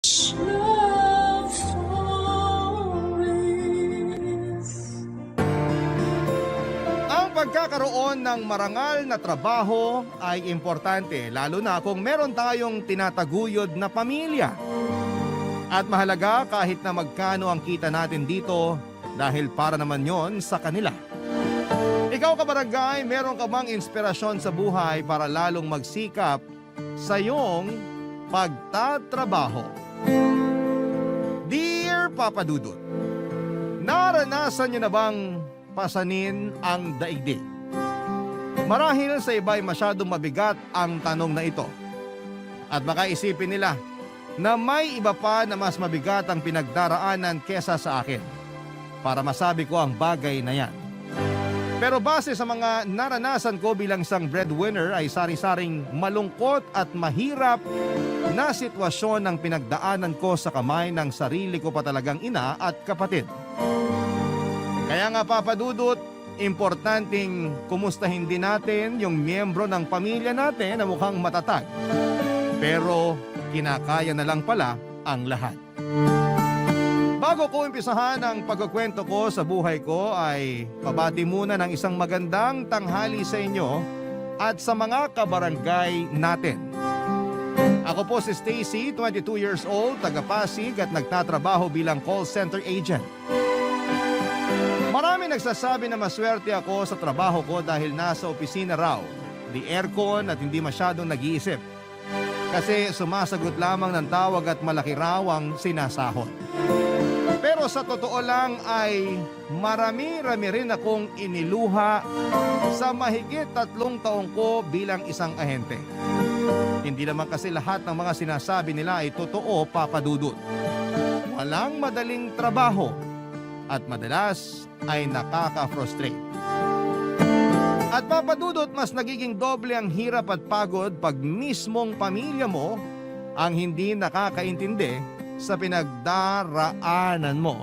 Love stories. Ang pagkakaroon ng marangal na trabaho ay importante, lalo na kung meron tayong tinataguyod na pamilya. At mahalaga kahit na magkano ang kita natin dito dahil para naman yon sa kanila. Ikaw kabarangay, meron ka bang inspirasyon sa buhay para lalong magsikap sa iyong pagtatrabaho? Dear Papa Dudut, naranasan niyo na bang pasanin ang daigdig? Marahil sa iba ay masyadong mabigat ang tanong na ito. At baka isipin nila na may iba pa na mas mabigat ang pinagdaraanan kesa sa akin para masabi ko ang bagay na yan. Pero base sa mga naranasan ko bilang isang breadwinner ay sari-saring malungkot at mahirap na sitwasyon ang pinagdaanan ko sa kamay ng sarili ko pa talagang ina at kapatid. Kaya nga Papa Dudut, importanteng kumustahin din natin yung miyembro ng pamilya natin na mukhang matatag. Pero kinakaya na lang pala ang lahat. Bago ko umpisahan ang pagkukwento ko sa buhay ko ay pabati muna ng isang magandang tanghali sa inyo at sa mga kabarangay natin. Ako po si Stacy, 22 years old, taga Pasig at nagtatrabaho bilang call center agent. Marami nagsasabi na maswerte ako sa trabaho ko dahil nasa opisina raw, di aircon at hindi masyadong nag-iisip. Kasi sumasagot lamang ng tawag at malaki raw ang sinasahod. Pero sa totoo lang ay marami-rami rin akong iniluha sa mahigit 3 taong ko bilang isang ahente. Hindi naman kasi lahat ng mga sinasabi nila ay totoo, Papa Dudut. Walang madaling trabaho at madalas ay nakaka-frustrate. At Papa Dudut, mas nagiging doble ang hirap at pagod pag mismong pamilya mo ang hindi nakakaintindi sa pinagdaraanan mo.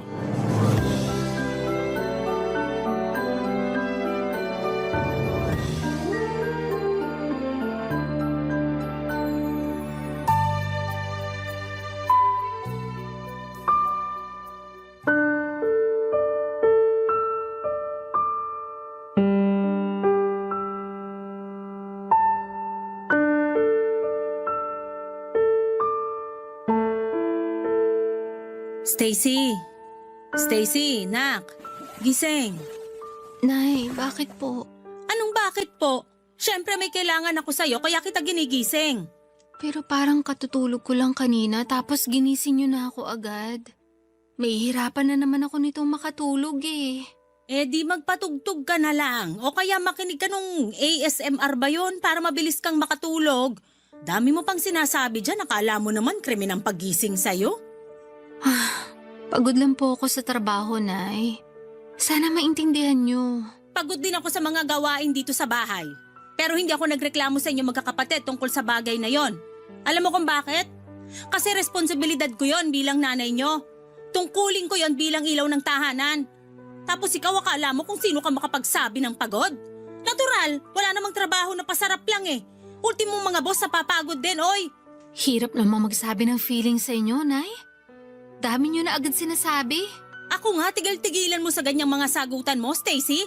Stacy! Stacy, nak! Gising! Nay, bakit po? Anong bakit po? Siyempre may kailangan ako sa'yo kaya kita ginigising. Pero parang katutulog ko lang kanina tapos ginising niyo na ako agad. May hirapan na naman ako nitong makatulog eh. Eh di magpatugtog ka na lang o kaya makinig ka nung ASMR ba yun para mabilis kang makatulog. Dami mo pang sinasabi dyan, akala mo naman krimen ang paggising sa'yo. Pagod lang po ako sa trabaho, Nay. Sana maintindihan niyo. Pagod din ako sa mga gawain dito sa bahay. Pero hindi ako nagreklamo sa inyo magkakapatid tungkol sa bagay na yon. Alam mo kung bakit? Kasi responsibilidad ko yon bilang nanay nyo. Tungkulin ko yon bilang ilaw ng tahanan. Tapos ikaw akala mo kung sino ka makapagsabi ng pagod? Natural, wala namang trabaho na pasarap lang eh. Ultimong mga boss na papagod din, oy. Hirap naman magsabi ng feeling sa inyo, Nay. Dami niyo na agad sinasabi. Ako nga, tigil-tigilan mo sa ganyang mga sagutan mo, Stacy.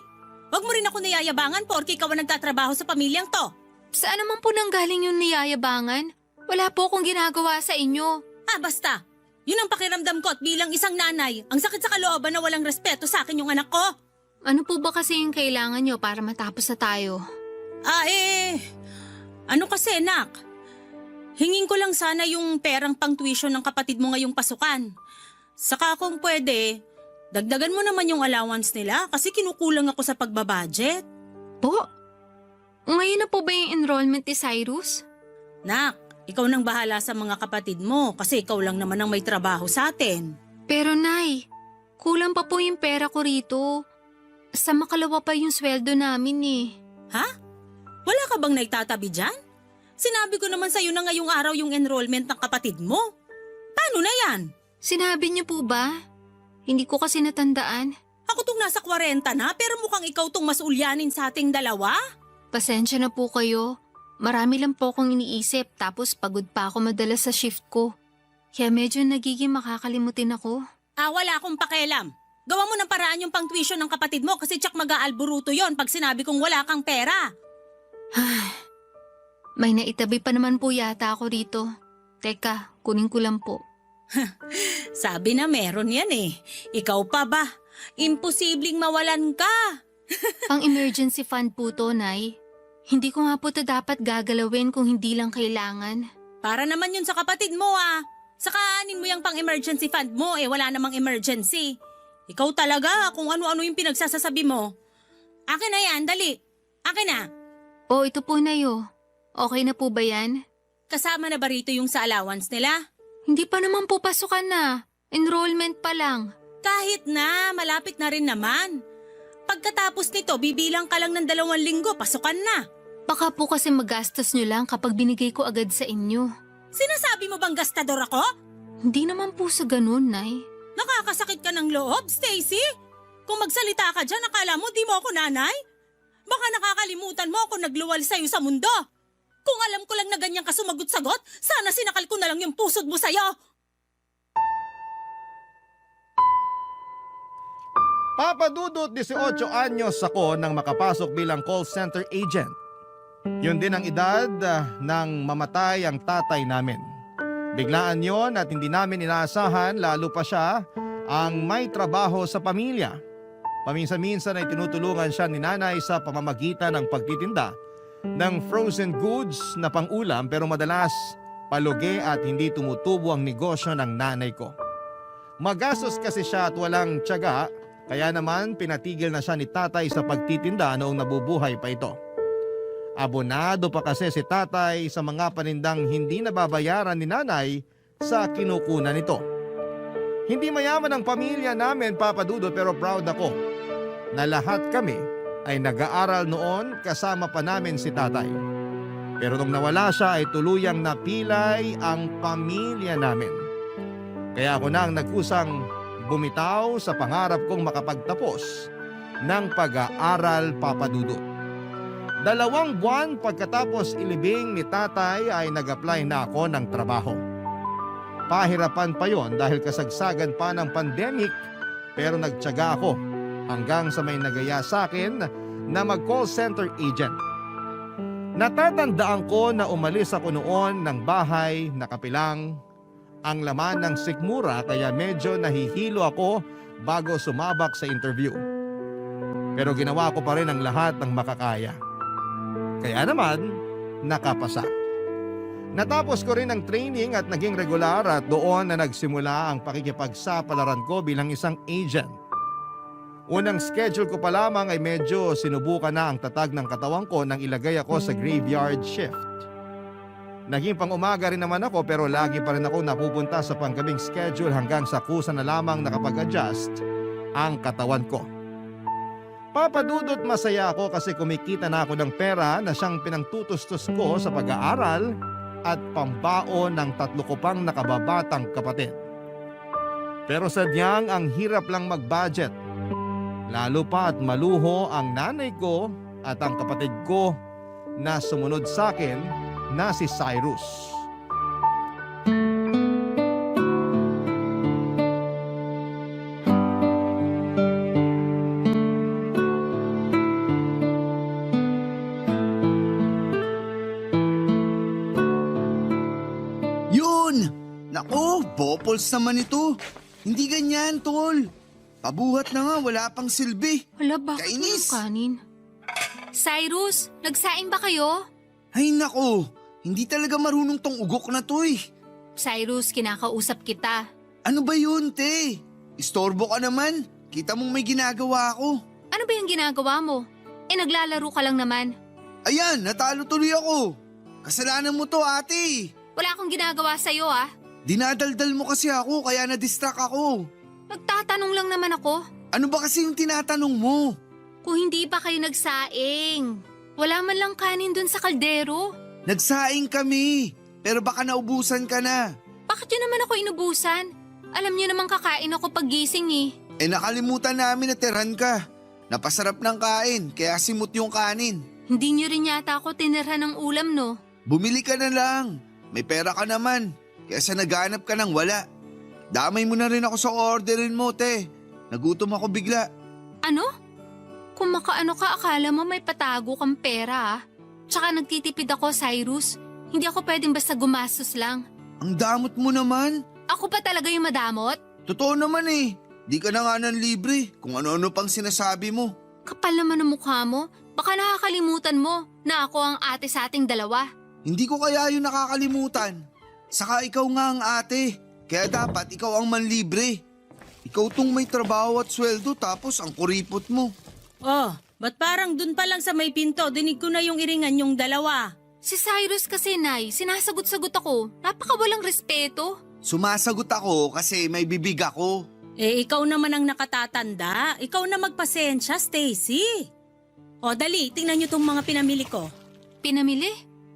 Huwag mo rin ako nayayabangan porke ikaw ang nagtatrabaho sa pamilyang to. Saan naman po nanggaling yung niyayabangan? Wala po akong ginagawa sa inyo. Basta. Yun ang pakiramdam ko at bilang isang nanay, ang sakit sa kalooban na walang respeto sa akin yung anak ko. Ano po ba kasi yung kailangan niyo para matapos na tayo? Ano kasi, nak? Hingin ko lang sana yung perang pang-tuition ng kapatid mo ngayong pasukan. Saka kung pwede, dagdagan mo naman yung allowance nila kasi kinukulang ako sa pagbabudget. Po? Ngayon na po ba yung enrollment ni Cyrus? Nak, ikaw nang bahala sa mga kapatid mo kasi ikaw lang naman ang may trabaho sa atin. Pero Nay, kulang pa po yung pera ko rito. Sa makalawa pa yung sweldo namin eh. Ha? Wala ka bang naitatabi dyan? Sinabi ko naman sa'yo na ngayong araw yung enrollment ng kapatid mo. Paano na yan? Sinabi niyo po ba? Hindi ko kasi natandaan. Ako tong nasa 40 na pero mukhang ikaw tong mas ulyanin sa ating dalawa. Pasensya na po kayo. Marami lang po akong iniisip tapos pagod pa ako madalas sa shift ko. Kaya medyo nagiging makakalimutin ako. Wala akong pakialam. Gawa mo ng paraan yung pang-tuition ng kapatid mo kasi tsak mag-aalburuto yon pag sinabi kong wala kang pera. May naitabi pa naman po yata ako rito. Teka, kunin ko lang po. Sabi na meron yan eh. Ikaw pa ba? Imposibleng mawalan ka. Pang emergency fund po to, Nay. Hindi ko nga po to dapat gagalawin kung hindi lang kailangan. Para naman yun sa kapatid mo ah. Sakaanin mo yung pang-emergency fund mo wala namang emergency. Ikaw talaga kung ano-ano yung pinagsasasabi mo. Akin na yan, dali. Akin na. Oh, ito po, Nay, oh. Okay na po ba yan? Kasama na ba rito yung sa allowance nila? Hindi pa naman po pasukan na. Enrollment pa lang. Kahit na, malapit na rin naman. Pagkatapos nito, bibilang ka lang ng 2 linggo, pasukan na. Baka po kasi magastos nyo lang kapag binigay ko agad sa inyo. Sinasabi mo bang gastador ako? Hindi naman po sa ganun, Nay. Nakakasakit ka ng loob, Stacy. Kung magsalita ka dyan, akala mo di mo ako nanay? Baka nakakalimutan mo ako nagluwal sa'yo sa mundo. Kung alam ko lang na ganyan ka sumagot-sagot, sana sinakal ko na lang yung pusod mo sa'yo. Papa Dudut, 18 anyos ako nang makapasok bilang call center agent. Yun din ang edad nang mamatay ang tatay namin. Biglaan yon at hindi namin inaasahan, lalo pa siya ang may trabaho sa pamilya. Paminsan-minsan ay tinutulungan siya ni nanay sa pamamagitan ng pagtitinda ng frozen goods na pang-ulam, pero madalas palugi at hindi tumutubo ang negosyo ng nanay ko. Magastos kasi siya at walang tiyaga, kaya naman pinatigil na siya ni tatay sa pagtitinda noong nabubuhay pa ito. Abonado pa kasi si tatay sa mga panindang hindi nababayaran ni nanay sa kinukunan nito. Hindi mayaman ang pamilya namin, Papa Dudut, pero proud ako na lahat kami ay nag-aaral noon kasama pa namin si tatay. Pero nung nawala siya ay tuluyang napilay ang pamilya namin. Kaya ako na ang nagkusang bumitaw sa pangarap kong makapagtapos ng pag-aaral, Papa Dudut. 2 buwan pagkatapos ilibing ni tatay ay nag-apply na ako ng trabaho. Pahirapan pa yon dahil kasagsagan pa ng pandemic, pero nagtiyaga ako hanggang sa may nagaya sa akin na mag-call center agent. Natatandaan ko na umalis ako noon ng bahay na kapilang ang laman ng sikmura, kaya medyo nahihilo ako bago sumabak sa interview. Pero ginawa ko pa rin ang lahat ng makakaya. Kaya naman, nakapasa. Natapos ko rin ang training at naging regular at doon na nagsimula ang pakikipagsapalaran ko bilang isang agent. Unang schedule ko pa lamang ay medyo sinubukan na ang tatag ng katawan ko nang ilagay ako sa graveyard shift. Naging pang-umaga rin naman ako, pero lagi pa rin ako napupunta sa panggabing schedule hanggang sa kusa na lamang nakapag-adjust ang katawan ko. Papa Dudut, masaya ako kasi kumikita na ako ng pera na siyang pinangtutustos ko sa pag-aaral at pambaon ng 3 ko pang nakababatang kapatid. Pero sadyang ang hirap lang mag-budget. Lalo pa at maluho ang nanay ko at ang kapatid ko na sumunod sa akin na si Cyrus. Naku, bopols naman ito. Hindi ganyan, tol. Pabuhat na nga, wala pang silbi. Wala, bakit Kainis. walang kanin? Cyrus, nagsaing ba kayo? Ay nako, hindi talaga marunong tong ugok na to eh. Cyrus, kinakausap kita. Ano ba yun, te? Istorbo ka naman. Kita mong may ginagawa ako. Ano ba yung ginagawa mo? Naglalaro ka lang naman. Ayan, natalo tuloy ako. Kasalanan mo to, ate. Wala akong ginagawa sa'yo ah. Dinadaldal mo kasi ako kaya na-distract ako. Nagtatanong lang naman ako. Ano ba kasi yung tinatanong mo? Kung hindi pa kayo nagsaing. Wala man lang kanin dun sa kaldero. Nagsaing kami, pero baka naubusan ka na. Bakit yun naman ako inubusan? Alam niyo naman kakain ako pag gising eh. Nakalimutan namin na tirhan ka. Napasarap ng kain, kaya simot yung kanin. Hindi niyo rin yata ako tinirhan ng ulam no? Bumili ka na lang. May pera ka naman. Kesa naghanap ka ng wala. Damay mo na rin ako sa orderin mo, te. Nagutom ako bigla. Ano? Kung makaano ka, akala mo may patago kang pera ah. Tsaka nagtitipid ako, Cyrus. Hindi ako pwedeng basta gumastos lang. Ang damot mo naman. Ako pa talaga yung madamot? Totoo naman eh. Di ka na nga ng libre kung ano-ano pang sinasabi mo. Kapal naman ang mukha mo. Baka nakakalimutan mo na ako ang ate sa ating dalawa. Hindi ko kaya yun nakakalimutan. Saka ikaw nga ang ate. Kaya dapat ikaw ang manlibre. Ikaw tong may trabaho at sweldo tapos ang kuripot mo. Oh, ba't parang dun pa lang sa may pinto, dinig ko na yung iringan yung dalawa. Si Cyrus kasi, Nay, sinasagot-sagot ako. Napakawalang respeto. Sumasagot ako kasi may bibig ako. Eh, ikaw naman ang nakatatanda. Ikaw na magpasensya, Stacy. O, dali, tingnan niyo tong mga pinamili ko. Pinamili?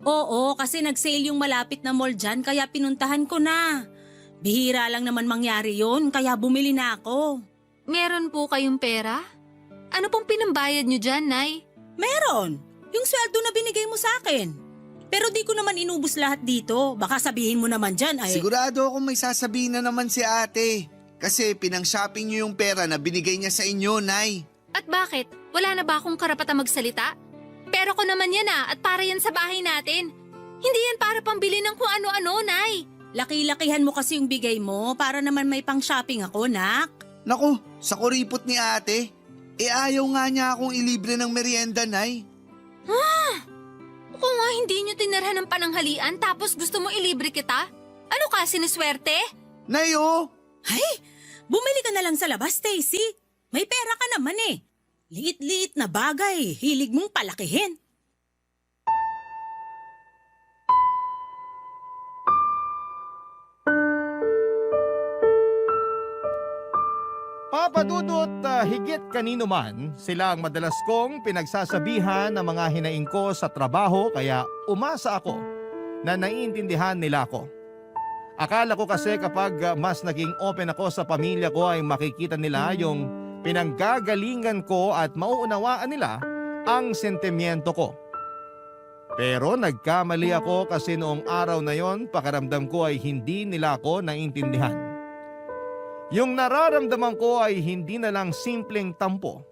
Oo, kasi nag-sale yung malapit na mall dyan, kaya pinuntahan ko na. Bihira lang naman mangyari yun, kaya bumili na ako. Meron po kayong pera? Ano pong pinambayad nyo dyan, Nay? Meron, yung sweldo na binigay mo sa akin. Pero di ko naman inubos lahat dito. Baka sabihin mo naman dyan ay... Sigurado akong may sasabihin na naman si ate. Kasi pinang-shopping niyo yung pera na binigay niya sa inyo, Nay. At bakit? Wala na ba akong karapatang magsalita? Pero ko naman yan at para yan sa bahay natin. Hindi yan para pambili ng kung ano-ano, Nay. Laki-lakihan mo kasi yung bigay mo para naman may pang-shopping ako, nak. Naku, sa kuripot ni ate. Ayaw nga niya akong ilibre ng merienda, Nay. Kung nga hindi nyo tinirhan ng pananghalian tapos gusto mo ilibre kita? Ano ka, siniswerte? Nay, oh! Ay, bumili ka na lang sa labas, Stacy. May pera ka naman eh. Liit-liit na bagay, hilig mong palakihin. Papa Dudut, higit kanino man, sila ang madalas kong pinagsasabihan ng mga hinaing ko sa trabaho kaya umasa ako na naiintindihan nila ako. Akala ko kasi kapag mas naging open ako sa pamilya ko ay makikita nila yung pinanggagalingan ko at mauunawaan nila ang sentimiento ko. Pero nagkamali ako kasi noong araw na yon pakiramdam ko ay hindi nila ako naiintindihan. Yung nararamdaman ko ay hindi na lang simpleng tampo.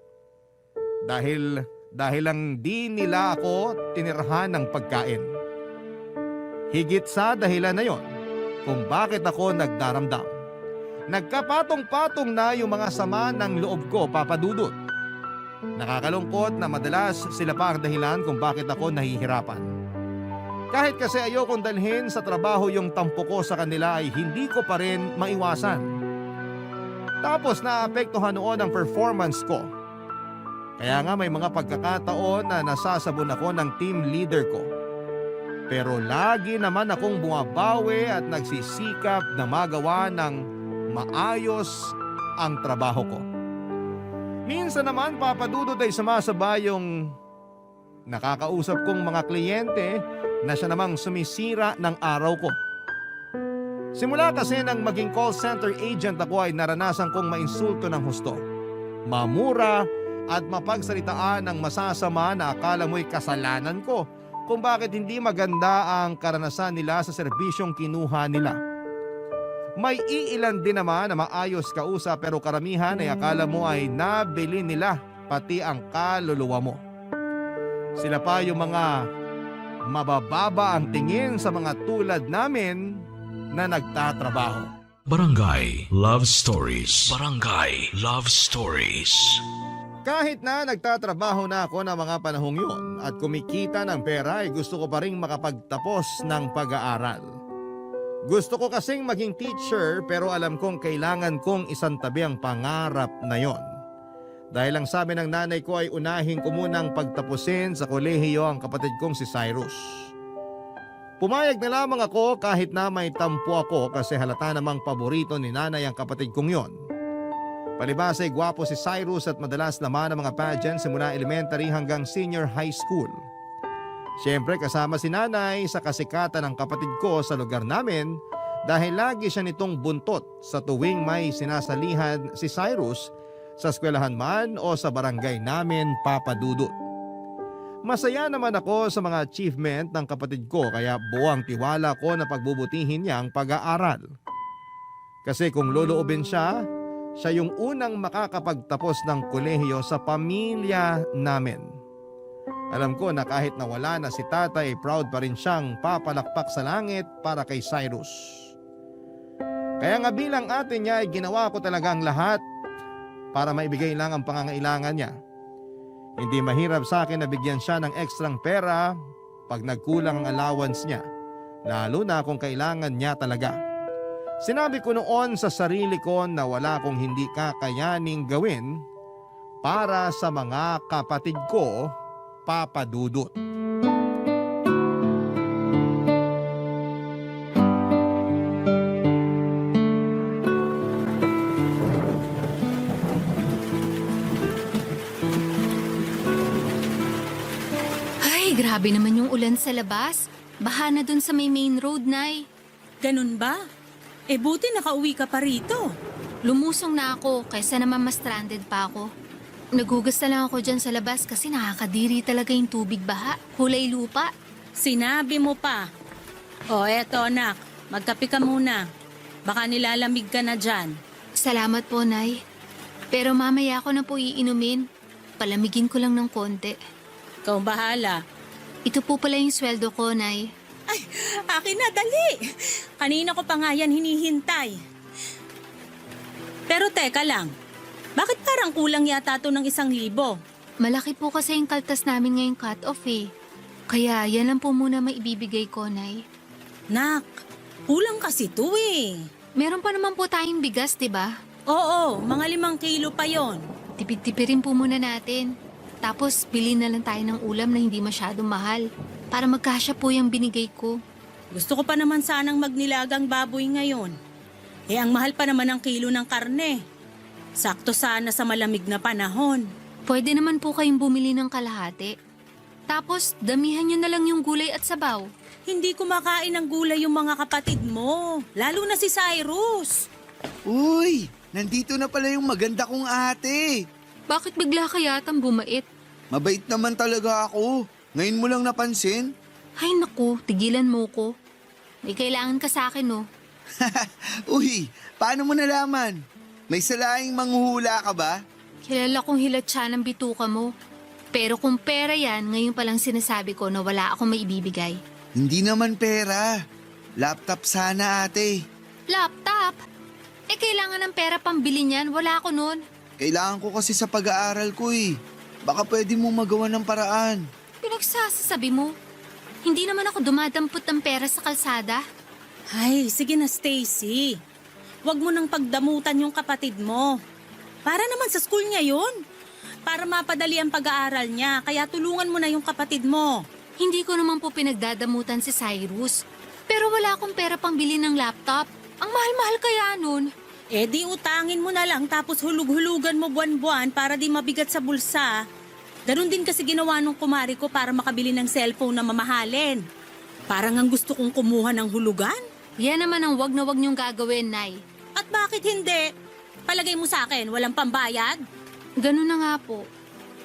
Dahil lang di nila ako tinirhan ng pagkain. Higit sa dahilan na yon kung bakit ako nagdaramdam. Nagkapatong-patong na yung mga sama ng loob ko, Papa Dudut. Nakakalungkot na madalas sila pa ang dahilan kung bakit ako nahihirapan. Kahit kasi ayokong dalhin sa trabaho yung tampo ko sa kanila ay hindi ko pa rin maiwasan. Tapos naapektuhan noon ang performance ko. Kaya nga may mga pagkakataon na nasasabon ako ng team leader ko. Pero lagi naman akong bumabawi at nagsisikap na magawa ng maayos ang trabaho ko. Minsan naman, Papa Dudut, ay sumasabay yung nakakausap kong mga kliyente na siya namang sumisira ng araw ko. Simula kasi nang maging call center agent ako ay naranasan kong mainsulto ng husto. Mamura at mapagsalitaan ng masasama na akala mo'y kasalanan ko kung bakit hindi maganda ang karanasan nila sa serbisyong kinuha nila. May iilan din naman na maayos kausap pero karamihan ay akala mo ay nabili nila pati ang kaluluwa mo. Sila pa yung mga mabababa ang tingin sa mga tulad namin na nagtatrabaho. Barangay Love Stories. Barangay Love Stories. Kahit na nagtatrabaho na ako ng mga panahong yun at kumikita ng pera ay gusto ko pa rin makapagtapos ng pag-aaral. Gusto ko kasing maging teacher pero alam kong kailangan kong isantabi ang pangarap na yon. Dahil ang sabi ng nanay ko ay unahin ko munang pagtapusin sa kolehiyo ang kapatid kong si Cyrus. Pumayag na lamang ako kahit na may tampo ako kasi halata namang paborito ni nanay ang kapatid kong yon. Palibas ay gwapo si Cyrus at madalas laman ang mga pageants simula elementary hanggang senior high school. Siyempre kasama si nanay sa kasikatan ng kapatid ko sa lugar namin dahil lagi siya nitong buntot sa tuwing may sinasalihan si Cyrus sa eskwelahan man o sa barangay namin, Papa Dudut. Masaya naman ako sa mga achievement ng kapatid ko kaya buwang tiwala ko na pagbubutihin niya ang pag-aaral. Kasi kung loloobin siya, siya yung unang makakapagtapos ng kolehiyo sa pamilya namin. Alam ko na kahit nawala na si tatay, proud pa rin siyang papalakpak sa langit para kay Cyrus. Kaya nga bilang ate niya ay ginawa ko talaga ang lahat para maibigay lang ang pangangailangan niya. Hindi mahirap sa akin na bigyan siya ng ekstrang pera pag nagkulang ang allowance niya, lalo na kung kailangan niya talaga. Sinabi ko noon sa sarili ko na wala akong hindi kakayaning gawin para sa mga kapatid ko, Papa Dudut. Ay, grabe naman yung ulan sa labas. Baha na dun sa may main road, Nay. Ganun ba? Eh buti nakauwi ka pa rito. Lumusong na ako kaysa naman mas stranded pa ako. Nagugas na lang ako dyan sa labas kasi nakakadiri talaga yung tubig baha. Hulay lupa. Sinabi mo pa. O eto anak, magkape ka muna. Baka nilalamig ka na dyan. Salamat po, Nay. Pero mamaya ako na po iinumin. Palamigin ko lang ng konti. Ikaw bahala. Ito po pala yung sweldo ko, Nay. Ay, akin na, dali. Kanina ko pa nga yan hinihintay. Pero teka lang, bakit parang kulang yata to ng 1,000? Malaki po kasi yung kaltas namin ngayong cut-off eh. Kaya yan lang po muna maibibigay ko, Nay. Nak, kulang kasi to eh. Meron pa naman po tayong bigas, di ba? Oo, mga 5 kilo pa yon. Tipid-tipirin po muna natin. Tapos bili na lang tayo ng ulam na hindi masyadong mahal. Para magkasya po yung binigay ko. Gusto ko pa naman sanang magnilagang baboy ngayon. Eh ang mahal pa naman ang kilo ng karne. Sakto sana sa malamig na panahon. Pwede naman po kayong bumili ng kalahati. Tapos damihan nyo na lang yung gulay at sabaw. Hindi kumakain ng gulay yung mga kapatid mo. Lalo na si Cyrus. Uy, nandito na pala yung maganda kong ate. Bakit bigla ka yatang bumait? Mabait naman talaga ako. Ngayon mo lang napansin? Ay naku, tigilan mo ko. May kailangan ka sa akin, no? Uy, paano mo nalaman? May salaing manghuhula ka ba? Kilala kong hilatsa ng bituka mo. Pero kung pera yan, ngayon palang sinasabi ko na wala akong maibibigay. Hindi naman pera. Laptop sana ate. Laptop? Eh kailangan ng pera pambili niyan, wala ako nun. Kailangan ko kasi sa pag-aaral ko eh. Baka pwede mo magawa ng paraan. Pinagsasabi mo. Hindi naman ako dumadampot ng pera sa kalsada. Ay, sige na Stacy. Huwag mo nang pagdamutan yung kapatid mo. Para naman sa school niya yun. Para mapadali ang pag-aaral niya, kaya tulungan mo na yung kapatid mo. Hindi ko naman po pinagdadamutan si Cyrus. Pero wala akong pera pambili ng laptop. Ang mahal-mahal kaya nun. Eh di utangin mo na lang tapos hulug-hulugan mo buwan-buwan para di mabigat sa bulsa. Ganun din kasi ginawa nung kumari ko para makabili ng cellphone na mamahalin. Parang ang gusto kong kumuha ng hulugan. Yan naman ang wag na wag niyong gagawin, Nay. At bakit hindi? Palagay mo sa akin, walang pambayad? Ganun na nga po.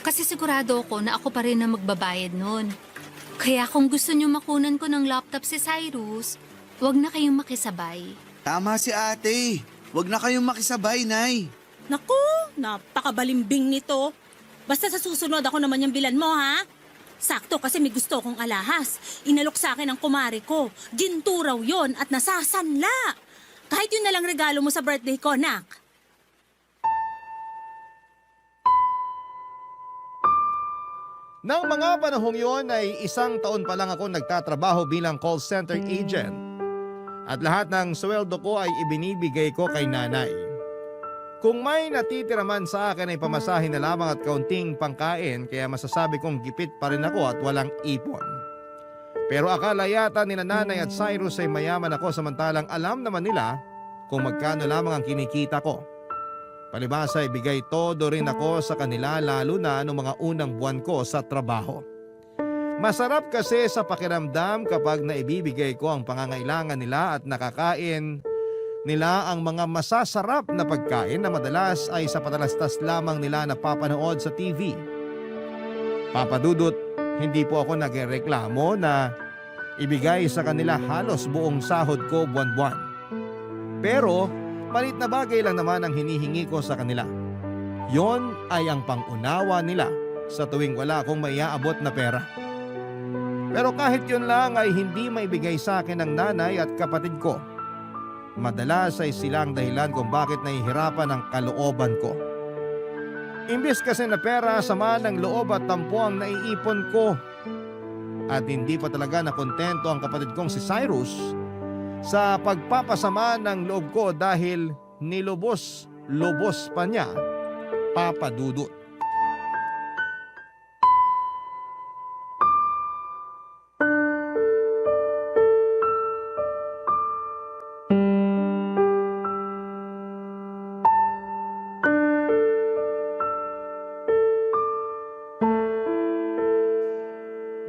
Kasi sigurado ako na ako pa rin na magbabayad nun. Kaya kung gusto niyo makunan ko ng laptop si Cyrus, wag na kayong makisabay. Tama si ate. Huwag na kayong makisabay, Nay. Naku, napakabalimbing nito. Basta sa susunod ako naman yung bilan mo, ha? Sakto kasi may gusto kong alahas. Inalok sa akin ang kumari ko. Ginto raw yun at nasasanla. Kahit yun na lang regalo mo sa birthday ko, nak. Nang mga panahong yon ay 1 taon pa lang ako nagtatrabaho bilang call center agent. At lahat ng sweldo ko ay ibinibigay ko kay nanay. Kung may natitira man sa akin ay pamasahin na lamang at kaunting pangkain kaya masasabi kong gipit pa rin ako at walang ipon. Pero akala yata nila nanay at Cyrus ay mayaman ako samantalang alam naman nila kung magkano lamang ang kinikita ko. Palibasa ibigay todo rin ako sa kanila lalo na noong mga unang buwan ko sa trabaho. Masarap kasi sa pakiramdam kapag naibibigay ko ang pangangailangan nila at nakakain nila ang mga masasarap na pagkain na madalas ay sa patalastas lamang nila napapanood sa TV. Papa Dudut, Hindi po ako nagreklamo na ibigay sa kanila halos buong sahod ko buwan-buwan. Pero palit na bagay lang naman ang hinihingi ko sa kanila. Yon ay ang pangunawa nila sa tuwing wala akong maiaabot na pera. Pero kahit yun lang ay hindi maibigay sa akin ng nanay at kapatid ko. Madalas ay silang dahilan kung bakit nahihirapan ang kalooban ko. Imbis kasi na pera, sama ng loob at tampo ang naiipon ko. At hindi pa talaga nakontento ang kapatid kong si Cyrus sa pagpapasama ng loob ko dahil nilubos-lubos pa niya Papa Dudut.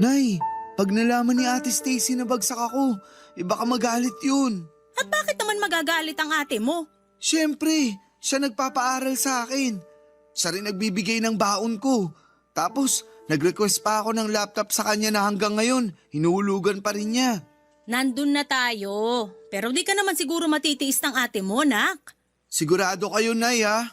Nay, pag nalaman ni Ate Stacy na bagsak ako, baka magalit yun. At bakit naman magagalit ang ate mo? Siyempre, siya nagpapaaral sa akin. Siya rin nagbibigay ng baon ko. Tapos, nag-request pa ako ng laptop sa kanya na hanggang ngayon, hinuhulugan pa rin niya. Nandun na tayo. Pero di ka naman siguro matitiis ng ate mo, nak. Sigurado kayo, Nay, ha?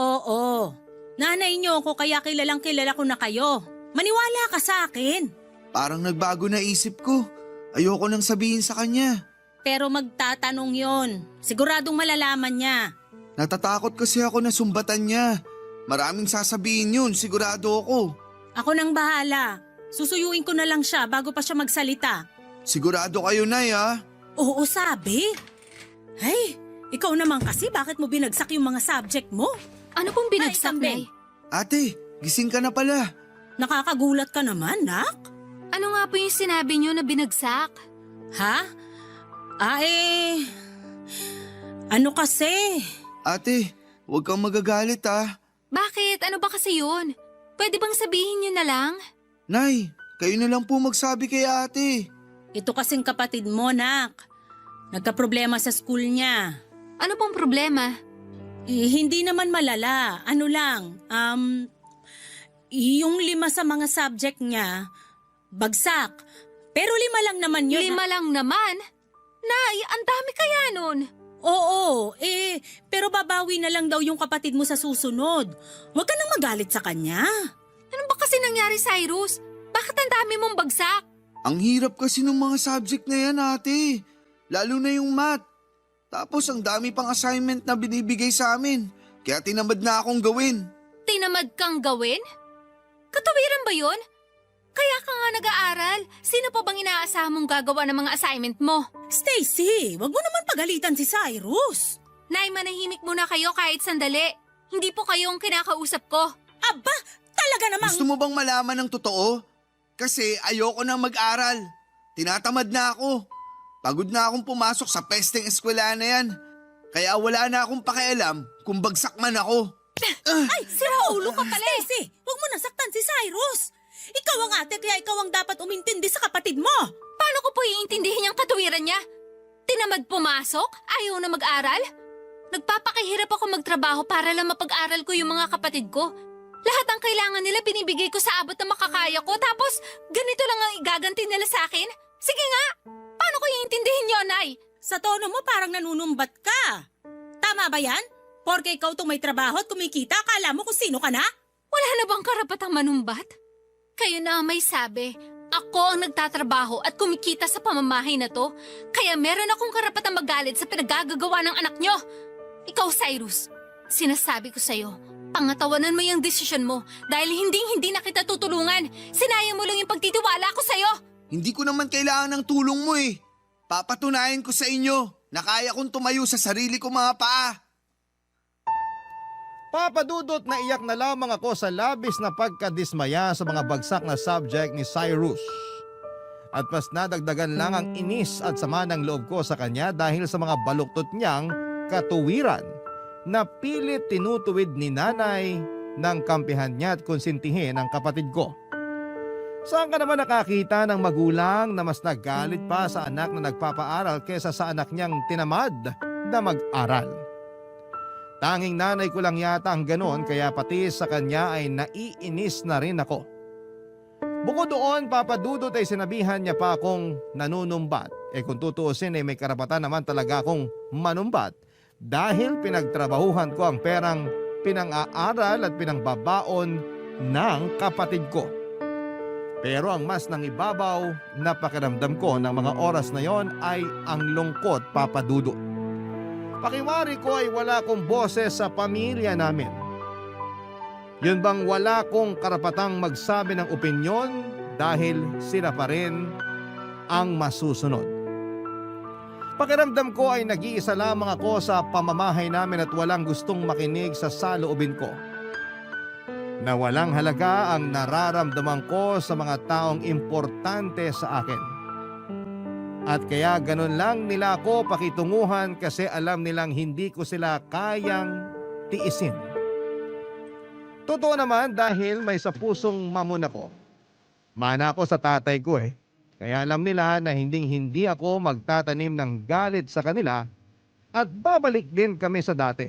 Oo. Nanay niyo ako kaya kilalang kilala ko na kayo. Maniwala ka sa akin. Parang nagbago na isip ko. Ayoko nang sabihin sa kanya. Pero magtatanong yon. Siguradong malalaman niya. Natatakot kasi ako na sumbatan niya. Maraming sasabihin yun, sigurado ako. Ako nang bahala. Susuyuin ko na lang siya bago pa siya magsalita. Sigurado kayo, Nay, ha? Oo, sabi. Ay, ikaw naman kasi bakit mo binagsak yung mga subject mo? Ano pong binagsak, Nay, Nay? Ate, gising ka na pala. Nakakagulat ka naman, nak. Ano nga po yung sinabi niyo na binagsak? Ha? Ano kasi? Ate, huwag kang magagalit, ha? Bakit? Ano ba kasi yun? Pwede bang sabihin niyo na lang? Nay, kayo na lang po magsabi kay ate. Ito kasing kapatid mo, nak. Nagka-problema sa school niya. Ano pong problema? Hindi naman malala. Ano lang, yung 5 sa mga subject niya, bagsak. Pero 5 lang naman yun. 5 lang naman? Nay, ang dami kaya nun. Oo, pero babawi na lang daw yung kapatid mo sa susunod. Huwag ka nang magalit sa kanya. Ano ba kasi nangyari, Cyrus? Bakit ang dami mong bagsak? Ang hirap kasi ng mga subject na yan, ate. Lalo na yung math. Tapos ang dami pang assignment na binibigay sa amin. Kaya tinamad na akong gawin. Tinamad kang gawin? Katawiran ba yun? Kaya ka nga nag-aaral. Sino pa bang inaasahan mong gagawa ng mga assignment mo? Stacy, wag mo naman pagalitan si Cyrus. Nay, manahimik muna kayo kahit sandali. Hindi po kayo ang kinakausap ko. Aba, talaga namang... Gusto mo bang malaman ng totoo? Kasi ayoko na mag-aral. Tinatamad na ako. Pagod na akong pumasok sa pesteng eskwela na yan. Kaya wala na akong pakialam kung bagsak man ako. Ay, sira ulo ka pala. Stacy, wag mo nasaktan si Cyrus. Ikaw ang ate kaya ikaw ang dapat umintindi sa kapatid mo. Paano ko po iintindihin yung katuwiran niya? Tinamad pumasok? Ayaw na mag-aral? Nagpapakahirap ako magtrabaho para lang mapag-aral ko yung mga kapatid ko. Lahat ang kailangan nila binibigay ko sa abot na makakaya ko tapos ganito lang ang igaganti nila sa akin? Sige nga! Paano ko iintindihin yun, Nay? Sa tono mo parang nanunumbat ka. Tama ba yan? Porke ikaw itong may trabaho at kumikita, akala mo kung sino ka na? Wala na bang karapatang manumbat? Kayo na ang may sabi. Ako ang nagtatrabaho at kumikita sa pamamahay na to. Kaya meron akong karapatang magalit sa pinagagagawa ng anak nyo. Ikaw, Cyrus, sinasabi ko sa'yo, pangatawanan mo yung desisyon mo dahil hindi na kita tutulungan. Sinayang mo lang yung pagtitiwala ko sa'yo. Hindi ko naman kailangan ng tulong mo eh. Papatunayan ko sa inyo na kaya kong tumayo sa sarili ko mga paa. Papadudot na iyak na lamang ako sa labis na pagkadismaya sa mga bagsak na subject ni Cyrus. At mas nadagdagan lang ang inis at sama ng loob ko sa kanya dahil sa mga baluktot niyang katuwiran na pilit tinutuwid ni nanay ng kampihan niya at konsintihin ang kapatid ko. Saan ka naman nakakita ng magulang na mas naggalit pa sa anak na nagpapaaral kesa sa anak niyang tinamad na mag-aral? Tanging nanay ko lang yata ang ganon kaya pati sa kanya ay naiinis na rin ako. Bukod doon, Papa Dudut ay sinabihan niya pa akong nanunumbat. Kung tutuusin may karapatan naman talaga akong manumbat dahil pinagtrabahuhan ko ang perang pinang-aaral at pinangbabaon ng kapatid ko. Pero ang mas nangibabaw na pakiramdam ko ng mga oras na yon ay ang lungkot, Papa Dudut. Pakiwari ko ay wala akong boses sa pamilya namin. Yun bang wala akong karapatang magsabi ng opinyon dahil sila pa rin ang masusunod. Pakiramdam ko ay nag-iisa lamang ako sa pamamahay namin at walang gustong makinig sa saloobin ko. Na walang halaga ang nararamdaman ko sa mga taong importante sa akin. At kaya ganun lang nila ako pakitunguhan kasi alam nilang hindi ko sila kayang tiisin. Totoo naman dahil may sa pusong mamon ako. Mana ako sa tatay ko Kaya alam nila na hindi ako magtatanim ng galit sa kanila at babalik din kami sa dati.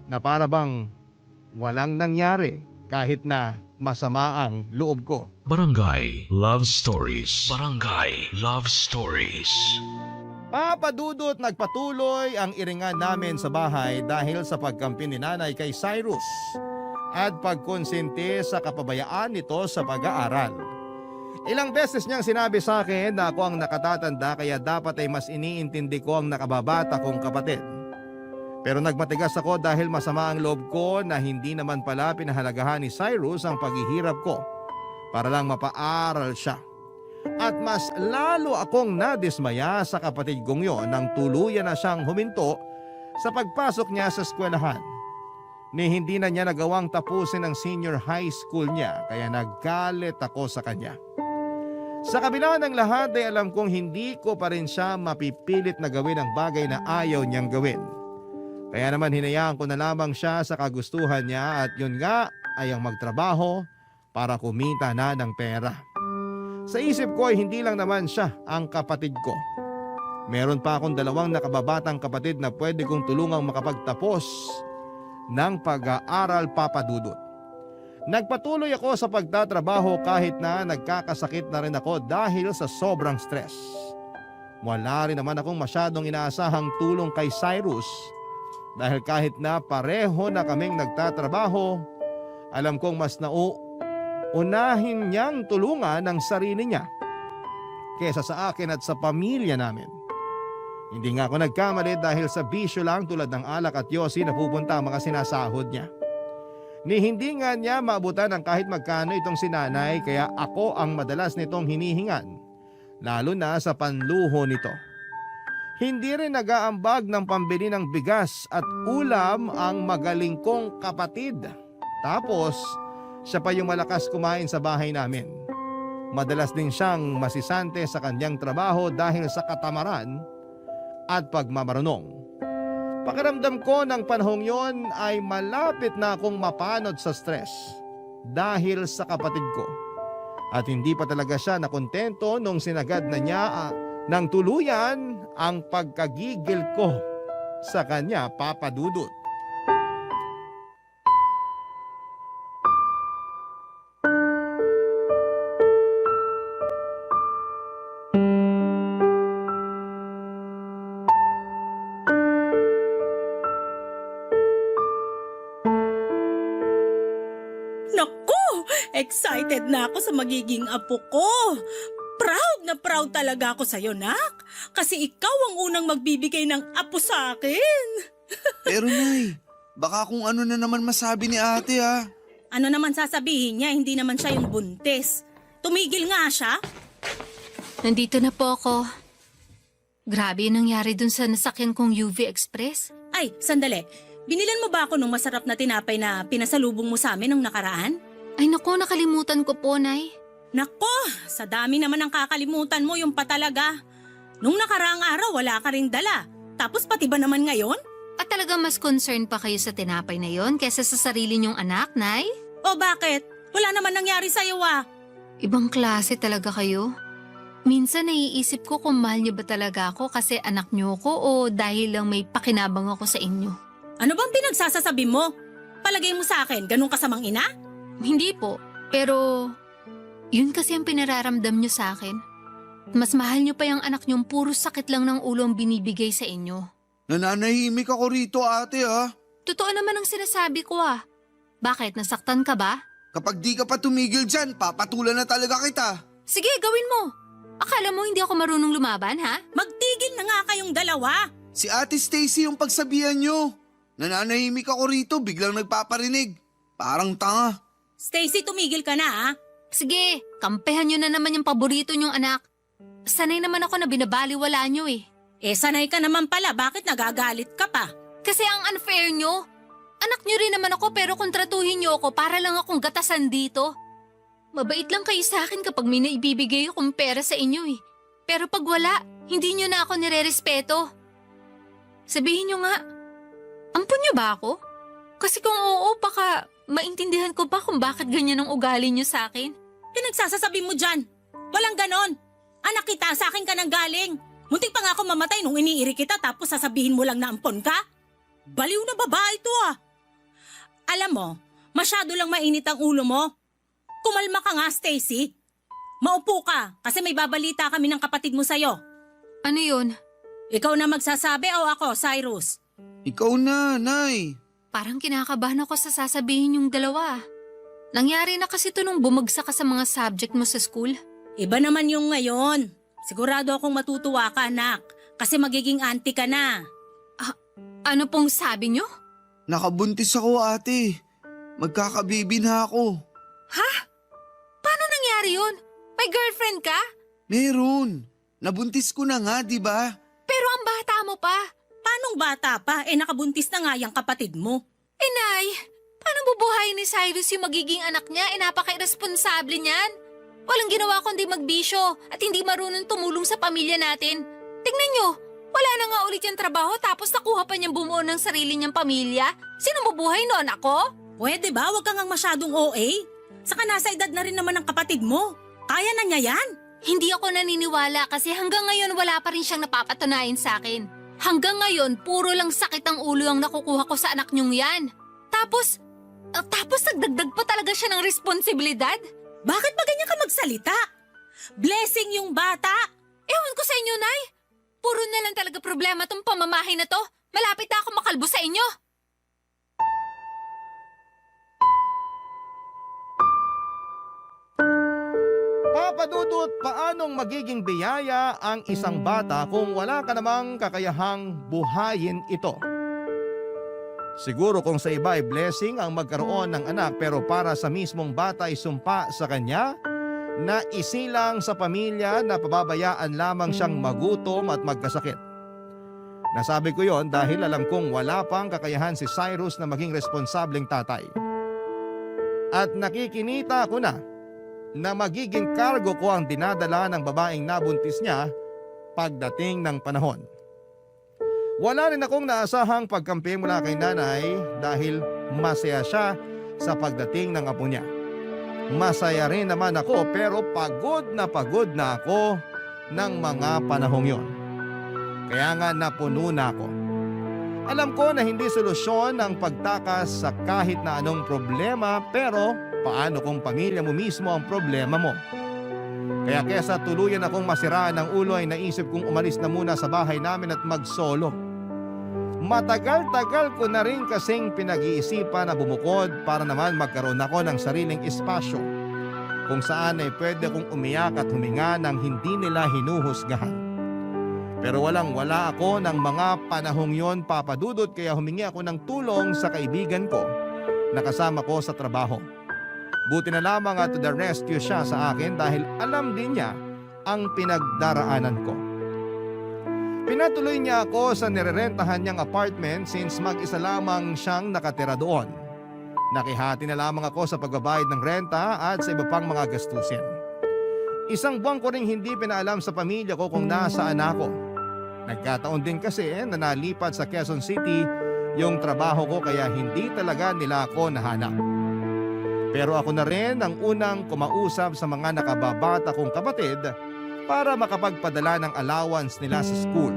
Na para bang walang nangyari kahit na masama ang loob ko. Barangay Love Stories. Barangay Love Stories. Papa Dudut, nagpatuloy ang iringan namin sa bahay dahil sa pagkampi ni nanay kay Cyrus at pagkonsente sa kapabayaan nito sa pag-aaral. Ilang beses niyang sinabi sa akin na ako ang nakatatanda kaya dapat ay mas iniintindi ko ang nakababata kong kapatid. Pero nagmatigas ako dahil masama ang loob ko na hindi naman pala pinahalagahan ni Cyrus ang paghihirap ko para lang mapaaral siya. At mas lalo akong nadismaya sa kapatid kong yon nang tuluyan na siyang huminto sa pagpasok niya sa eskwelahan. Ni hindi na niya nagawang tapusin ang senior high school niya kaya naggalit ako sa kanya. Sa kabila ng lahat ay alam kong hindi ko pa rin siya mapipilit na gawin ang bagay na ayaw niyang gawin. Kaya naman hinayaan ko na lamang siya sa kagustuhan niya at yun nga ay ang magtrabaho para kumita na ng pera. Sa isip ko ay hindi lang naman siya ang kapatid ko. Meron pa akong 2 nakababatang kapatid na pwede kong tulungang makapagtapos ng pag-aaral, Papa Dudut. Nagpatuloy ako sa pagtatrabaho kahit na nagkakasakit na rin ako dahil sa sobrang stress. Wala rin naman akong masyadong inaasahang tulong kay Cyrus dahil kahit na pareho na kaming nagtatrabaho, alam kong mas unahin niyang tulungan ang sarili niya kesa sa akin at sa pamilya namin. Hindi nga ako nagkamali dahil sa bisyo lang tulad ng alak at yosi na pupunta ang mga sinasahod niya. Ni hindi nga niya maabutan ng kahit magkano itong sinanay kaya ako ang madalas nitong hinihingan, lalo na sa panluho nito. Hindi rin nag-aambag ng pambili ng bigas at ulam ang magaling kong kapatid. Tapos, siya pa yung malakas kumain sa bahay namin. Madalas din siyang masisante sa kanyang trabaho dahil sa katamaran at pagmamarunong. Pakiramdam ko ng panahong yon ay malapit na akong mapanod sa stress dahil sa kapatid ko. At hindi pa talaga siya nakontento nung sinagad na niya ng tuluyan ang pagkagigil ko sa kanya, Papa Dudut. Excited na ako sa magiging apo ko. Proud na proud talaga ako sa'yo, Nak. Kasi ikaw ang unang magbibigay ng apo sa akin. Pero Nay, baka kung ano na naman masabi ni ate ha. Ano naman sasabihin niya, hindi naman siya yung buntis. Tumigil nga siya. Nandito na po ako. Grabe yung nangyari dun sa nasakyan kong UV Express. Ay, sandali. Binilan mo ba ako ng masarap na tinapay na pinasalubong mo sa amin nung nakaraan? Ay naku, nakalimutan ko po, Nay. Nako, sa dami naman ng kakalimutan mo yung patalaga. Nung nakaraang araw, wala ka ring dala. Tapos pati ba naman ngayon? At talaga mas concerned pa kayo sa tinapay na yon kesa sa sarili niyong anak, Nay? O bakit? Wala naman nangyari sa'yo ah. Ibang klase talaga kayo. Minsan naiisip ko kung mahal niyo ba talaga ako kasi anak niyo ko o dahil lang may pakinabang ako sa inyo. Ano bang pinagsasasabi mo? Palagay mo sa akin, ganun kasamang ina? Hindi po, pero Yun kasi ang pinararamdam nyo sa akin. Mas mahal nyo pa yung anak nyong puro sakit lang ng ulo ang binibigay sa inyo. Nananahimik ako rito ate ha. Totoo naman ang sinasabi ko ah. Bakit, nasaktan ka ba? Kapag di ka pa tumigil dyan, papatulan na talaga kita. Sige, gawin mo. Akala mo hindi ako marunong lumaban, ha? Magtigil na nga kayong dalawa. Si Ate Stacy yung pagsabihan nyo. Nananahimik ako rito, biglang nagpaparinig. Parang tanga. Stacy, tumigil ka na ha. Sige, kampehan nyo na naman yung paborito nyong anak. Sanay naman ako na binabaliwala nyo eh. Sanay ka naman pala, bakit nagagalit ka pa? Kasi ang unfair nyo. Anak nyo rin naman ako pero kontratuhin nyo ako para lang akong gatasan dito. Mabait lang kayo sa akin kapag may naibibigay akong pera sa inyo eh. Pero pag wala, hindi nyo na ako nirerespeto. Sabihin nyo nga, ampun nyo ba ako? Kasi kung oo, baka maintindihan ko ba kung bakit ganyan ang ugali nyo sa akin? Pinagsasasabi mo dyan. Walang ganon. Anak kita, sa akin ka nang galing. Muntik pa nga ako mamatay nung iniiri kita tapos sasabihin mo lang na ampon ka? Baliw na babae to ah. Alam mo, masyado lang mainit ang ulo mo. Kumalma ka nga, Stacy. Maupo ka kasi may babalita kami ng kapatid mo sa'yo. Ano yun? Ikaw na magsasabi o ako, Cyrus? Ikaw na, Nay. Parang kinakabahan ako sa sasabihin yung dalawa. Nangyari na kasi to nung bumagsak ka sa mga subject mo sa school. Iba naman yung ngayon. Sigurado akong matutuwa ka, anak. Kasi magiging auntie ka na. Ano pong sabi nyo? Nakabuntis ako ate. Magkakabibi na ako. Ha? Paano nangyari yun? May girlfriend ka? Meron. Nabuntis ko na nga, di ba? Pero ang bata mo pa. Paanong bata pa? Nakabuntis na nga yung kapatid mo. Nay, paano bubuhayin ni Cyrus yung magiging anak niya? Napaka-irresponsable niyan. Walang ginawa kundi magbisyo at hindi marunong tumulong sa pamilya natin. Tingnan nyo, wala na nga ulit yung trabaho tapos nakuha pa niyang bumuo ng sarili niyang pamilya. Sino mabuhay noon, ako? Pwede ba? Huwag kang ang masyadong OA. Saka nasa edad na rin naman ang kapatid mo. Kaya na niya yan. Hindi ako naniniwala kasi hanggang ngayon wala pa rin siyang napapatunayan sa akin. Hanggang ngayon, puro lang sakit ang ulo ang nakukuha ko sa anak niyong yan. Tapos nagdagdag pa talaga siya ng responsibilidad? Bakit ba ganyan ka magsalita? Blessing yung bata. Ewan ko sa inyo, Nay. Puro na lang talaga problema tong pamamahay na to. Malapit na ako makalbo sa inyo. Papa Dudut, paanong magiging biyaya ang isang bata kung wala ka namang kakayahang buhayin ito? Siguro kung sa iba ay blessing ang magkaroon ng anak pero para sa mismong bata ay sumpa sa kanya na isilang sa pamilya na pababayaan lamang siyang magutom at magkasakit. Nasabi ko yon dahil alam kong wala pang kakayahan si Cyrus na maging responsableng tatay. At nakikinita ko na magiging kargo ko ang dinadala ng babaeng nabuntis niya pagdating ng panahon. Wala rin akong naasahang pagkampi mula kay nanay dahil masaya siya sa pagdating ng apo niya. Masaya rin naman ako pero pagod na ako ng mga panahong yon. Kaya nga napuno na ako. Alam ko na hindi solusyon ang pagtakas sa kahit na anong problema pero paano kung pamilya mo mismo ang problema mo? Kaya kesa tuluyan akong masiraan ng ulo ay naisip kong umalis na muna sa bahay namin at mag-solo. Matagal-tagal ko na rin kasing pinag-iisipan na bumukod para naman magkaroon ako ng sariling espasyo kung saan ay pwede kong umiyak at huminga ng hindi nila hinuhusgahan. Pero walang-wala ako ng mga panahong yon, Papa Dudut, kaya humingi ako ng tulong sa kaibigan ko na kasama ko sa trabaho. Buti na lamang at to the rescue siya sa akin dahil alam din niya ang pinagdaraanan ko. Pinatuloy niya ako sa nirerentahan niyang apartment since mag-isa lamang siyang nakatira doon. Nakihati na lamang ako sa pagbabayad ng renta at sa iba pang mga gastusin. Isang buwan ko ring hindi pinaalam sa pamilya ko kung nasaan ako. Nagkataon din kasi na nalipat sa Quezon City yung trabaho ko kaya hindi talaga nila ako nahanap. Pero ako na rin ang unang kumausap sa mga nakababata kong kapatid para makapagpadala ng allowance nila sa school.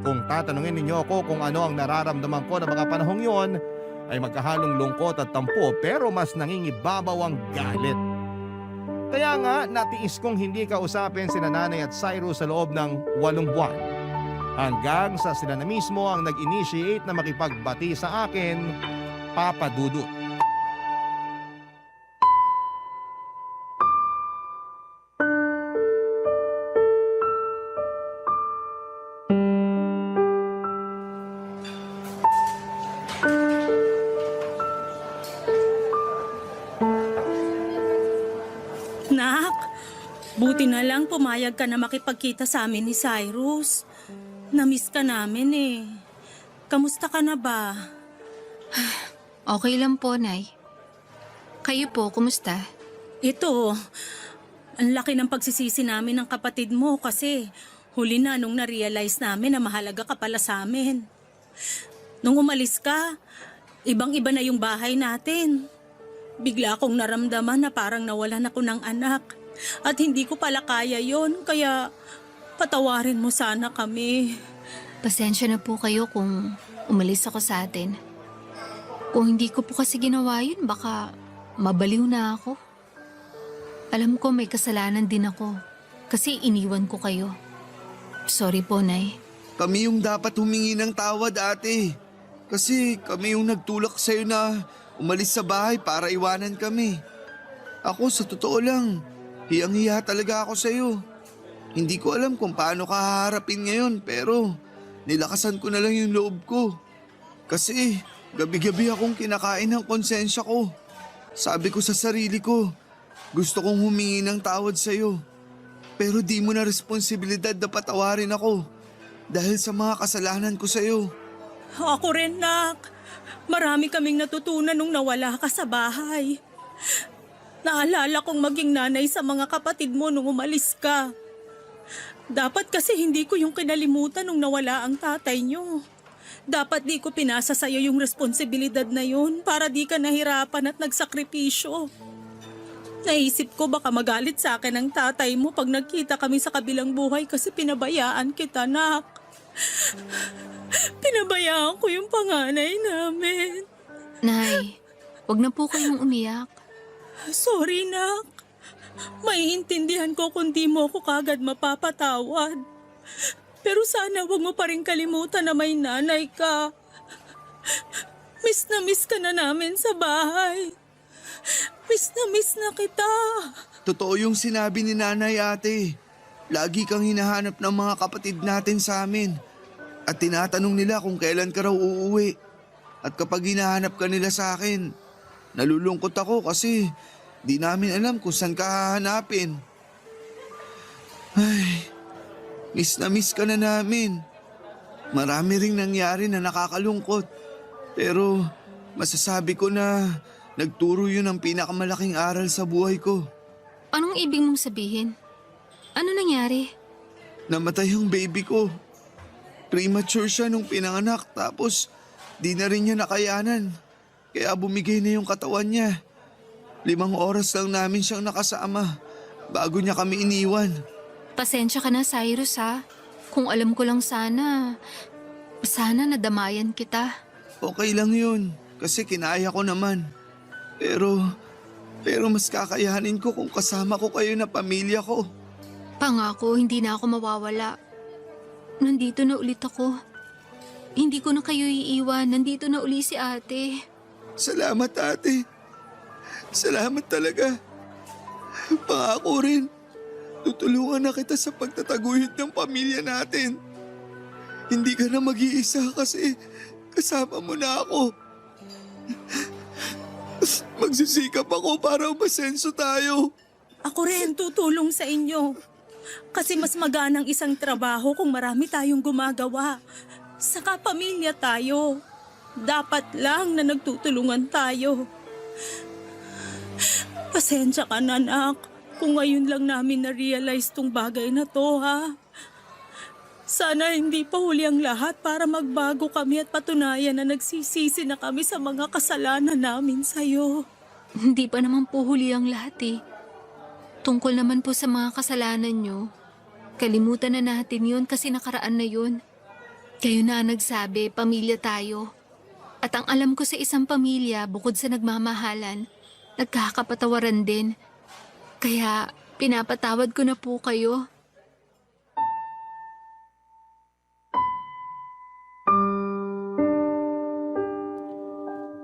Kung tatanungin ninyo ako kung ano ang nararamdaman ko na mga panahong yon, ay magkahalong lungkot at tampo pero mas nangingibabaw ang galit. Kaya nga natiis kong hindi kausapin sina Nanay at Cyrus sa loob ng 8 buwan. Hanggang sa sila na mismo ang nag-initiate na makipagbati sa akin, Papa Dudut. Nak, buti na lang pumayag ka na makipagkita sa amin ni Cyrus. Namiss ka namin eh. Kamusta ka na ba? Okay lang po, Nay. Kayo po, kumusta? Ito, ang laki ng pagsisisi namin ng kapatid mo kasi huli na nung na-realize namin na mahalaga ka pala sa amin. Nung umalis ka, ibang-iba na yung bahay natin. Bigla akong naramdaman na parang nawalan ako ng anak. At hindi ko pala kaya yon, kaya patawarin mo sana kami. Pasensya na po kayo kung umalis ako sa atin. Kung hindi ko po kasi ginawa yun, baka mabaliw na ako. Alam ko may kasalanan din ako kasi iniwan ko kayo. Sorry po, Nay. Kami yung dapat humingi ng tawad, ate. Kasi kami yung nagtulak sa'yo na umalis sa bahay para iwanan kami. Ako sa totoo lang, hiyang-hiya talaga ako sa'yo. Hindi ko alam kung paano ka haharapin ngayon pero nilakasan ko na lang yung loob ko. Kasi gabi-gabi akong kinakain ng konsensya ko. Sabi ko sa sarili ko, gusto kong humingi ng tawad sa'yo. Pero di mo na responsibilidad na patawarin ako dahil sa mga kasalanan ko sa'yo. Ako rin, Nak. Marami kaming natutunan nung nawala ka sa bahay. Naalala kong maging nanay sa mga kapatid mo nung umalis ka. Dapat kasi hindi ko yung kinalimutan nung nawala ang tatay nyo. Dapat di ko pinasa sa'yo yung responsibilidad na yun para di ka nahirapan at nagsakripisyo. Naisip ko baka magalit sa akin ang tatay mo pag nagkita kami sa kabilang buhay kasi pinabayaan kita, Nak. Pinabayaan ko yung panganay namin. Nay, wag na po kayong umiyak. Sorry, Nak. Maiintindihan ko kung di mo ako kagad mapapatawad. Pero sana wag mo pa rin kalimutan na may nanay ka. Miss na namin sa bahay. Miss na kita. Totoo yung sinabi ni nanay, ate. Lagi kang hinahanap ng mga kapatid natin sa amin. At tinatanong nila kung kailan ka raw uuwi. At kapag hinahanap ka nila sa akin, nalulungkot ako kasi di namin alam kung saan ka hahanapin. Ay, miss ka na namin. Marami ring nangyari na nakakalungkot. Pero masasabi ko na nagturo yun ang pinakamalaking aral sa buhay ko. Anong ibig mong sabihin? Ano nangyari? Namatay ang baby ko. Premature siya nung pinanganak tapos di na rin niya nakayanan. Kaya bumigay na yung katawan niya. 5 oras lang namin siyang nakasama bago niya kami iniwan. Pasensya ka na, Cyrus, ha? Kung alam ko lang sana nadamayan kita. Okay lang yun kasi kinaya ko naman. Pero mas kakayanin ko kung kasama ko kayo na pamilya ko. Pangako, hindi na ako mawawala. Nandito na ulit ako. Hindi ko na kayo iiwan. Nandito na uli si ate. Salamat, ate. Salamat talaga. Pangako rin, tutulungan na kita sa pagtataguyod ng pamilya natin. Hindi ka na mag-iisa kasi kasama mo na ako. Magsisikap ako para umasenso tayo. Ako rin tutulong sa inyo. Kasi mas maganang isang trabaho kung marami tayong gumagawa. Saka pamilya tayo. Dapat lang na nagtutulungan tayo. Pasensya ka na, Nak. Kung ngayon lang namin na-realize tong bagay na to, ha? Sana hindi pa huli ang lahat para magbago kami at patunayan na nagsisisi na kami sa mga kasalanan namin sa'yo. Hindi pa naman po huli ang lahat eh. Tungkol naman po sa mga kasalanan nyo. Kalimutan na natin yun kasi nakaraan na yun. Kayo na nagsabi, pamilya tayo. At ang alam ko sa isang pamilya, bukod sa nagmamahalan, nagkakapatawaran din. Kaya pinapatawad ko na po kayo.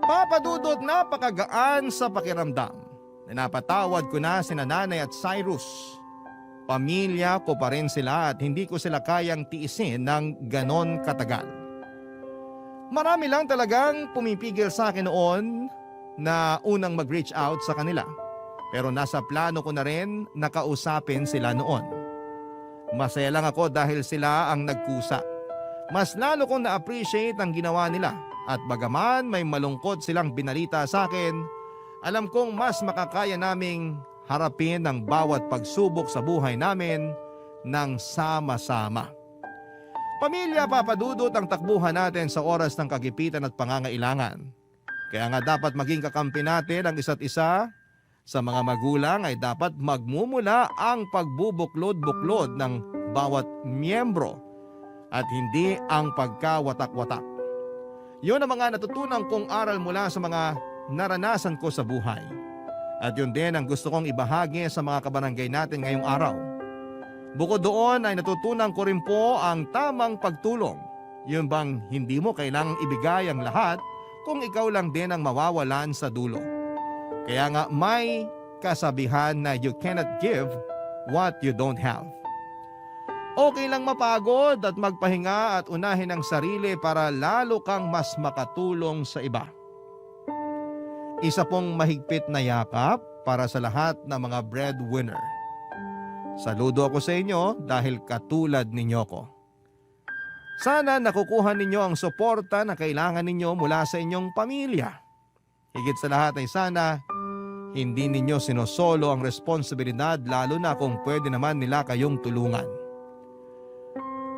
Papa Dudut, napakagaan sa pakiramdam. Napatawad ko na sina Nanay at Cyrus. Pamilya ko pa rin sila at hindi ko sila kayang tiisin ng ganon katagal. Marami lang talagang pumipigil sa akin noon na unang mag-reach out sa kanila. Pero nasa plano ko na rin nakausapin sila noon. Masaya lang ako dahil sila ang nagkusa. Mas lalo kong na-appreciate ang ginawa nila. At bagaman may malungkot silang binalita sa akin, alam kong mas makakaya naming harapin ang bawat pagsubok sa buhay namin ng sama-sama. Pamilya, Papa Dudut, ang takbuhan natin sa oras ng kagipitan at pangangailangan. Kaya nga dapat maging kakampi natin ang isa't isa. Sa mga magulang ay dapat magmumula ang pagbubuklod-buklod ng bawat miyembro at hindi ang pagkawatak-watak. Yun ang mga natutunan kong aral mula sa mga naranasan ko sa buhay. At yun din ang gusto kong ibahagi sa mga kabarangay natin ngayong araw. Bukod doon ay natutunan ko rin po ang tamang pagtulong. Yun bang hindi mo kailangang ibigay ang lahat kung ikaw lang din ang mawawalan sa dulo. Kaya nga may kasabihan na you cannot give what you don't have. Okay lang mapagod at magpahinga at unahin ang sarili para lalo kang mas makatulong sa iba. Isa pong mahigpit na yakap para sa lahat ng mga breadwinner. Saludo ako sa inyo dahil katulad ninyo ko. Sana nakukuha ninyo ang suporta na kailangan ninyo mula sa inyong pamilya. Higit sa lahat ay sana hindi ninyo sinosolo ang responsibilidad lalo na kung pwede naman nila kayong tulungan.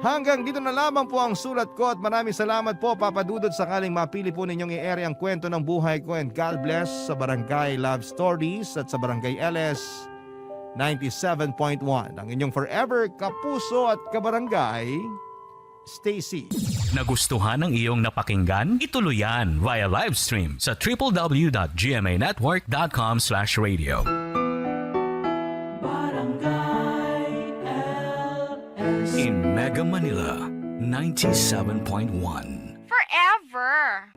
Hanggang dito na lamang po ang sulat ko at maraming salamat po, Papa Dudut, sakaling mapili po ninyong i-air ang kwento ng buhay ko, and God bless sa Barangay Love Stories at sa Barangay LS 97.1. Ang inyong forever kapuso at kabarangay, Stacy. Nagustuhan ng iyong napakinggan? Ituloy yan via live stream sa www.gmanetwork.com/radio. In Mega Manila, 97.1. Forever.